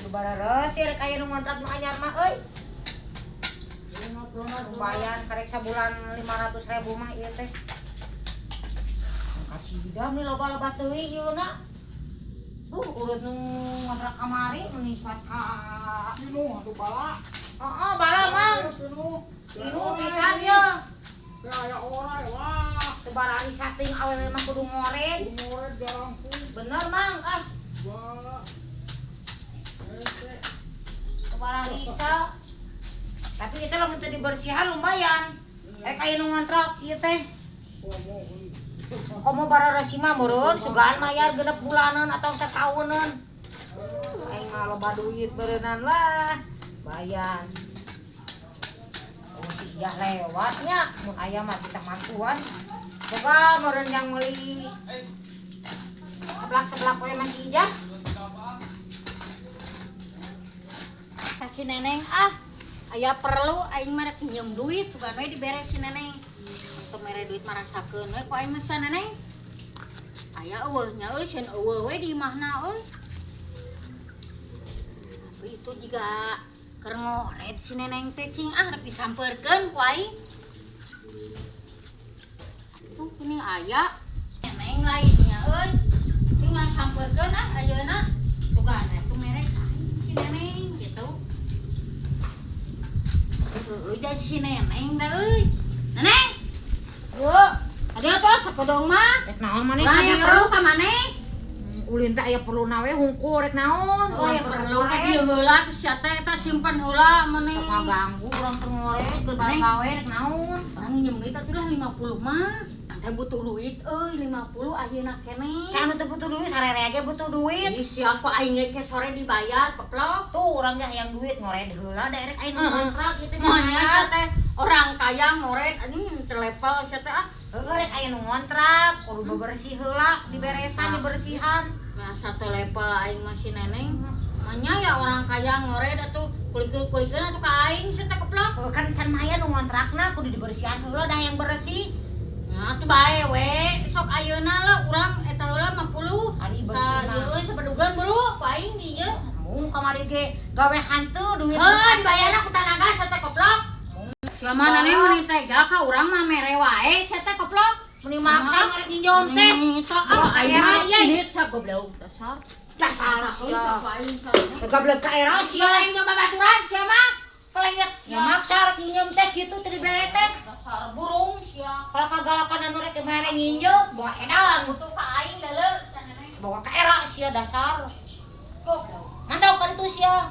Barares ya rek aya nu ngontrak nu anyar mah euy. Lumayan karek sabulan 500.000 mah ieu teh. Kacidam nih loba-loba teuing ieu na. Urut nu ngontrak kamari menisbat ka Inu atuh bala. heeh bala mang. Inu pisan ye. Teh aya orai wah. Teu barani sating awewe mah kudu ngored. Umur jarangku. Bener mang ah. Wah. Teu barani isa. Tapi kita lamun teu dibersihan lumayan. Rek aya nu ngontrak ieu teh. Komo bararesi mah meureun sugaan mayar genep bulanan atau sataunan. Aing mah loba duit beureunan lah. Bayan. Oh si Ijah lewatnya mun aya mah kita mantuan. Coba meureun yang meuli seblak-seblak we Mas Ijah. Kasih neneng ah. Aya perlu aing mah rek pinjem duit sugan we diberesin neneng. Teu mere duit marasakeun we ku aing mah neneng. Aya eueuhnya euy sieun eueuh we di imahna euy. Tapi itu juga keur ngored si neneng teh cing ah rek disampeurkeun ku aing. Tuh kuning aya neneng lainnya euy. Ting urang sampeurkeun ah ayeuna. Sugan we tuh mere aing si neneng gitu. Euy da si neneng da euy. Neneng. Bu, Adi atuh sakodong mah. rek naon maneh Urang aya perlu ka maneh. Ulin teh aya perlu nawe hungkul rek naon? Oh ya perlu ka dieu heula sia teh eta simpan heula maneh. Sok ngaganggu urang teu ngorek keur bareng gawe rek naon? Urang nginjem duit atuh lah 50 mah. Teh butuh duit euy 50 ayeuna keneh. Si anu teu butuh duit sarere ge butuh duit. Ih siapa aing ge sore dibayar keplok. Tuh urang ge hayang duit ngored heula daerek aya nu kontrak kitu Manya nya. sia teh orang kaya ngored anjing terlepel sia teh ah. Heueuh rek aya nu ngontrak, kudu bebersih heula, diberesan, dibersihan. Biasa teh lepel aing masih neneng. Manya ya orang kaya ngored atuh kulikeun atuh ka aing sia teh keplok. Heueuh kan can maya nu ngontrakna kudu dibersihan heula dah yang bersih. Nah, tuh bae we, sok ayeuna lah urang eta heula 50. Ari Sa bersihna. ieu sabadugan bro, ku aing di ieu. Mung kamari ge gawe hantu duit. Heuh, dibayarna ku tanaga sa teh koplok. Sia mah neneng meuni tega ka urang mah mere wae sa teh koplok. Meni maksa ngarek nginjom teh. Sok Bawa ah aing era, mah iya. ieu sa goblok dasar. Dasar Euy, sia. sok aing sa neneng. Gablek ka era Sia sia. lain nyoba baturan sia mah. Keleyet Ya sia. maksa rek nginjom teh kitu teu dibere teh. Dasar burung sia. Kalau kagalakan anu rek mere nginjom bawa edan. Butuh ka aing deuleu sa neneng. Bawa ka era sia dasar. Goblok. Mantau ka ditu sia.